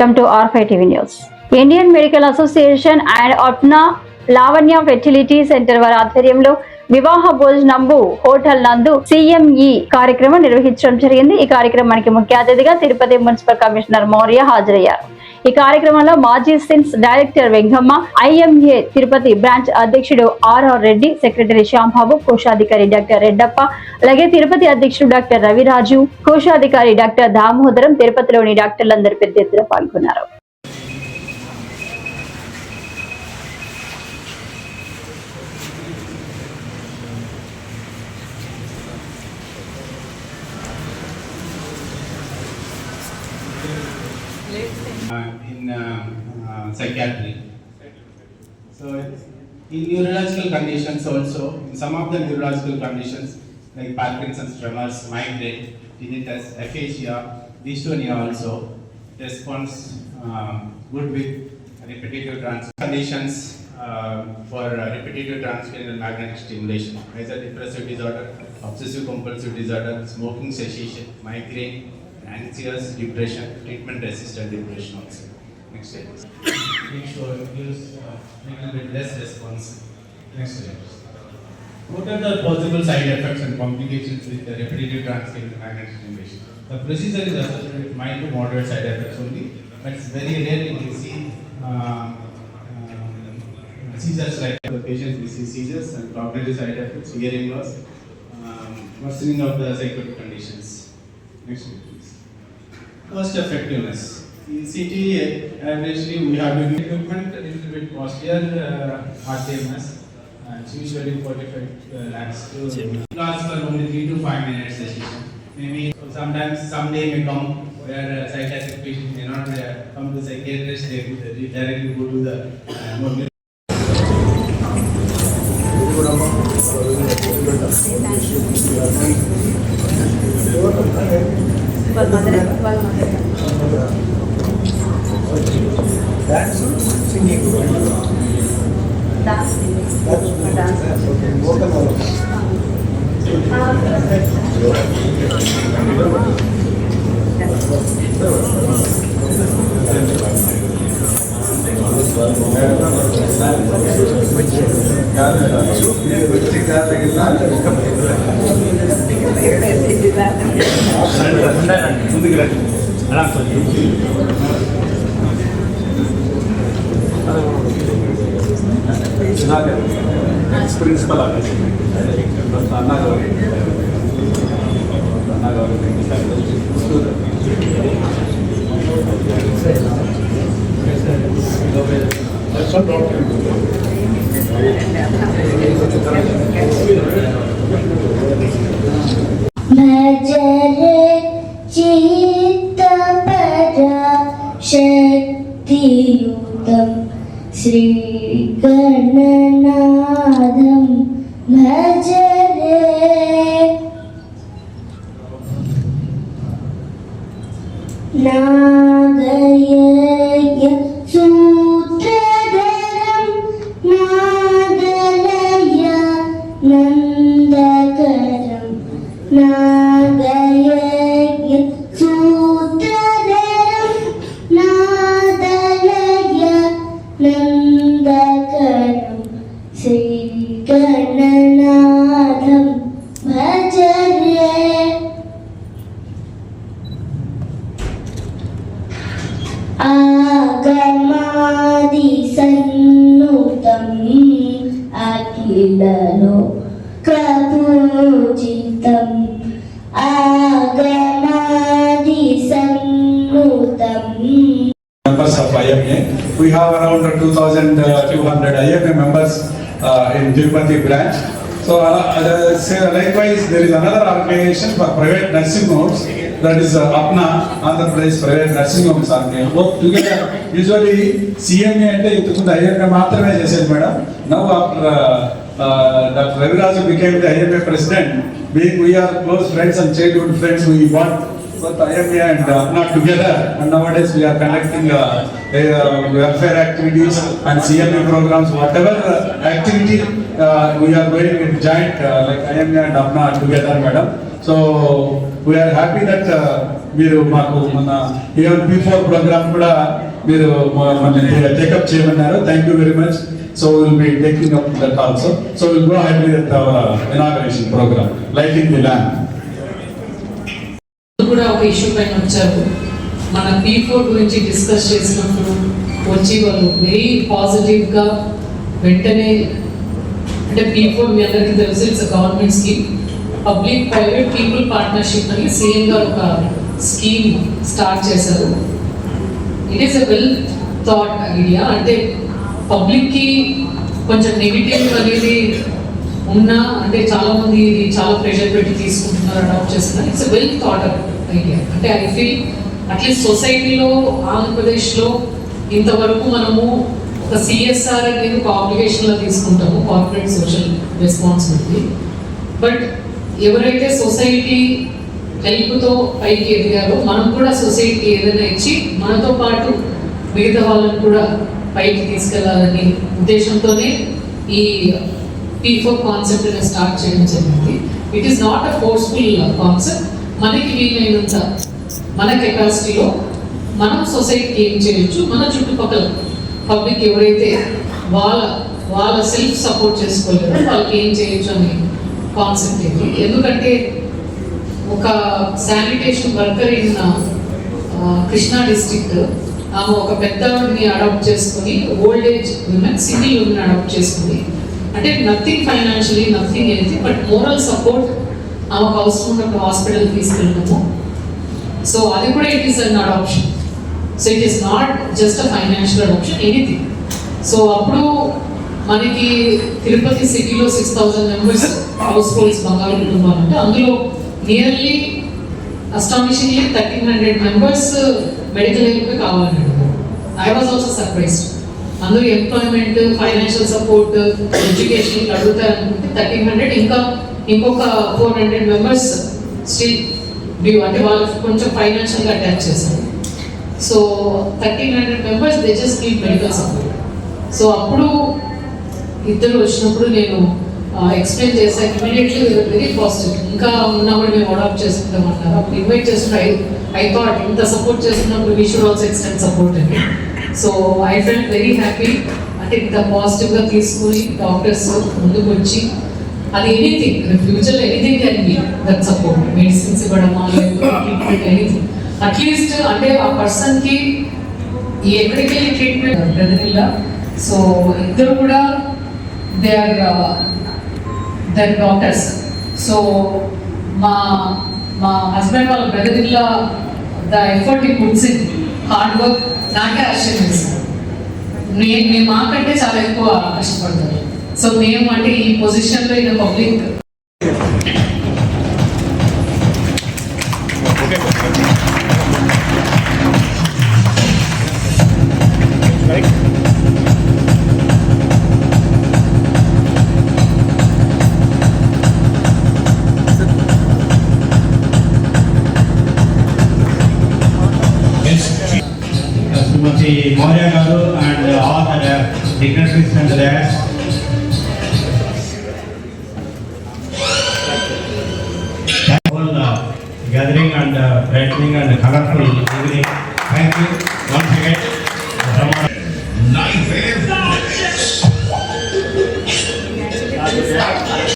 Welcome to R5 TV News. Indian Medical Association and Apna Lavanya fertility centre వారి ఆధ్వర్యంలో వివాహ భోజనంబు hotel నందు CME కార్యక్రమం నిర్వహించడం జరిగింది. ఈ కార్యక్రమానికి ముఖ్య అతిథిగా తిరుపతి మున్సిపల్ కమిషనర్ మౌర్య హాజరయ్యారు. ఈ కార్యక్రమంలో మాజీ since director Vengamma, IMA Tirupati branch అధ్యక్షుడు RR రెడ్డి, సెక్రటరీ శ్యాంబాబు, కోశాధికారి డాక్టర్ రెడ్డప్ప, అలాగే తిరుపతి అధ్యక్షుడు డాక్టర్ రవిరాజు, కోశాధికారి డాక్టర్ దామోదరం, తిరుపతిలోని డాక్టర్లందరూ పెద్ద ఎత్తున పాల్గొన్నారు. In psychiatry. So in neurological conditions also, in some of the neurological conditions like Parkinson's, tremors, migraine, tinnitus, aphasia, dystonia also responds good with repetitive conditions for repetitive transcranial magnetic stimulation, either depressive disorder, obsessive compulsive disorder, smoking cessation, migraine, anxious depression, treatment resistant depression also. Next slide. Make sure it gives little bit less response. Next slide. What are the possible side effects and complications with the repetitive transcranial magnetic stimulation? The procedure is associated with mild to moderate side effects only, but it's very rare you will see seizures like the patient will see seizures and cognitive side effects, hearing loss, worsening of the psychotic conditions. Next slide. Cost effectiveness. In CT, averagely we have to give equipment a little bit costlier, RTMS, it's usually 45 lakhs. Lasts for only 3 to 5 minutes session. Maybe sometimes someday may come where psychiatric patients may not come to psychiatrist, they directly go to the more. Dance, singing. Dance. Principal शक्तियुतं Shri गणनाथं भजरे नागयज्ञ सूत्रधरं नागलय नन्दकरं नागयज्ञ सूत्रधरं नादलय नन्दकरं श्रीगणनाथं भजरे आगमादिसन्नुतम् अखिललोकपूजितम् आगमादिसन्नुतम्. Members of IMA. We have around 2,200 IMA members in Tirupati branch. So likewise, there is another organization for private nursing homes, that is Apna, Andhra Pradesh Private Nursing Homes Organization. Both together, usually CMA and IMA maatrame chesedi madam. Now after Dr. Raviraju became the IMA president, we are close friends and childhood friends. We want both IMA and Apna together, and nowadays we are conducting welfare activities and CMA programs, whatever activity we are going in joint like IMA and Apna together, madam. So we are happy that మీరు మాకు మన even P4 programme కూడా మీరు మన take up చేయమన్నారు. Thank you very much. So will be taking up that also. So will go ahead with our inauguration programme lighting the land. కూడా ఒక issue పైన వచ్చారు. మన P4 గురించి డిస్కస్ చేసినప్పుడు వచ్చి వాళ్ళు వెరీ పాజిటివ్గా వెంటనే, అంటే P4 మీ అందరికీ తెలుసు, it's government scheme, public private people partnership అని సీఎం గారు ఒక స్కీమ్ స్టార్ట్ చేశారు. It is a well thought idea. అంటే పబ్లిక్కి కొంచెం నెగిటివ్ అనేది ఉన్నా, అంటే చాలా మంది ఇది చాలా ప్రెషర్ పెట్టి తీసుకుంటున్నారు, అడాప్ట్ చేస్తున్నారు. It's a well thought idea. అంటే ఐ ఫీల్ అట్లీస్ట్ సొసైటీలో ఆంధ్రప్రదేశ్లో ఇంతవరకు మనము ఒక సిఎస్ఆర్ అనేది ఒక ఆబ్లిగేషన్లో తీసుకుంటాము, కార్పొరేట్ సోషల్ రెస్పాన్సిబిలిటీ. బట్ ఎవరైతే సొసైటీ హెల్ప్తో పైకి ఎదిగారో మనం కూడా సొసైటీ ఏదైనా ఇచ్చి మనతో పాటు మిగతా వాళ్ళని కూడా పైకి తీసుకెళ్లాలని ఉద్దేశంతోనే ఈ P4 కాన్సెప్ట్ని స్టార్ట్ చేయడం జరిగింది. It is not a forceful concept. మనకి వీలైనంత మన కెపాసిటీలో మనం సొసైటీకి ఏం చేయొచ్చు, మన చుట్టుపక్కల పబ్లిక్ ఎవరైతే వాళ్ళ సెల్ఫ్ సపోర్ట్ చేసుకోలేరు వాళ్ళకి ఏం చేయొచ్చు అనే కాన్సెప్ట్ ఇది. ఎందుకంటే ఒక sanitation worker in Krishna district, ఆమె ఒక పెద్దవాడిని అడాప్ట్ చేసుకుని, old age women, single women adopt చేసుకుని, అంటే nothing financially, nothing anything, but moral support ఆమెకు అవసరం ఉన్నప్పుడు హాస్పిటల్ తీసుకెళ్ళడము. సో అది కూడా it is an adoption. So it is not just a financial adoption, anything. So అప్పుడు మనకి తిరుపతి సిటీలో 6,000 మెంబర్స్ హౌస్ హోల్డ్స్ బంగారు కుటుంబాలు అంటే అందులో nearly astonishingly 1,300 members medical help కావాలన్నాడు. I was also surprised. అందరూ ఎంప్లాయ్మెంట్, ఫైనాన్షియల్ సపోర్ట్, ఎడ్యుకేషన్ అడుగుతారు అనుకుంటే 1,300, ఇంకా ఇంకొక 400 మెంబర్స్ స్టిల్ డ్యూ, అంటే వాళ్ళకి కొంచెం ఫైనాన్షియల్గా అటాచ్ చేశారు. So 1,300 members they just need medical support. So అప్పుడు ఇద్దరు వచ్చినప్పుడు నేను ఎక్స్ప్లెయిన్ చేశాను. ఇమీడియట్లీ వెరీ పాజిటివ్, ఇంకా ఉన్నప్పుడు మేము అడాప్ట్ చేసుకుంటామన్నారు. అప్పుడు ఇన్వైట్ చేస్తుంటే ఐ థాట్ ఇంత సపోర్ట్ చేస్తున్నప్పుడు we should also extend support అని. So I felt very happy. అంటే ఇంత పాజిటివ్గా తీసుకుని డాక్టర్స్ ముందుకు వచ్చి, అది ఎనీథింగ్ ఫ్యూచర్లో anything can be that support, medicines ఇవ్వడమా లేదా ట్రీట్మెంట్, ఎనీథింగ్. అట్లీస్ట్ అంటే ఆ పర్సన్కి ఎక్కడికి వెళ్ళి ట్రీట్మెంట్ బ్రదర్. సో ఇద్దరు కూడా దే ఆర్ డాక్టర్స్. సో మా హస్బెండ్ వాళ్ళ బ్రదర్ ఇల్లా ద ఎఫర్ట్ ఈ పుట్స్ ఇన్ హార్డ్ వర్క్ నాకే ఆశ్చర్యం వేస్తాను. మేము మాకంటే చాలా ఎక్కువ కష్టపడతాను. సో మేము అంటే ఈ పొజిషన్లో ఇక public Srimati Maurya Garu and all the dignitaries and the whole gathering and brightening and colorful evening. Thank you once again. Life